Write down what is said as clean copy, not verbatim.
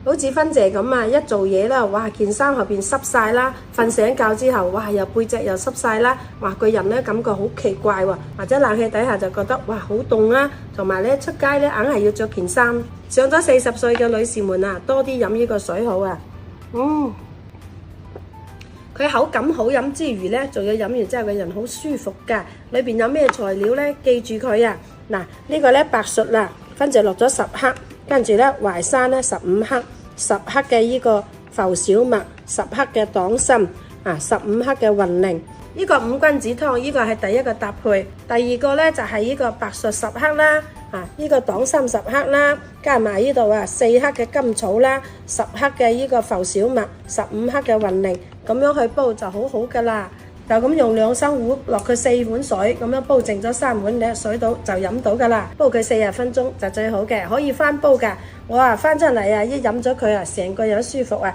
好似芬姐咁啊，一做嘢啦，哇件衫後邊濕晒啦，瞓醒覺之後，哇又背脊又濕晒啦，哇個人咧感覺好奇怪喎，或者冷氣底下就覺得哇好凍啦，同埋咧出街咧硬係要着件衫。上咗40歲嘅女士們啊，多啲飲呢個水好啊。佢口感好飲之餘咧，仲要飲完之後個人好舒服㗎。裏邊有咩材料咧？記住佢啊！嗱，呢個咧白術啦，芬姐落咗10克，跟住咧淮山咧15克，10克嘅呢個浮小麥，10克嘅黨參啊，15克嘅雲苓。呢個五君子湯，呢個係第一個搭配。第二個咧就係呢個白術10克啦，呢個黨參10克啦，加埋呢度4克嘅甘草啦，10克嘅呢個浮小麥，15克嘅雲苓，咁樣去煲就好好㗎啦。就咁用2升壺落佢4碗水，咁樣煲剩咗3碗嘅水到就飲到㗎啦。煲佢40分鐘就最好嘅，可以翻煲㗎。我翻出嚟一飲咗佢成個人舒服啊！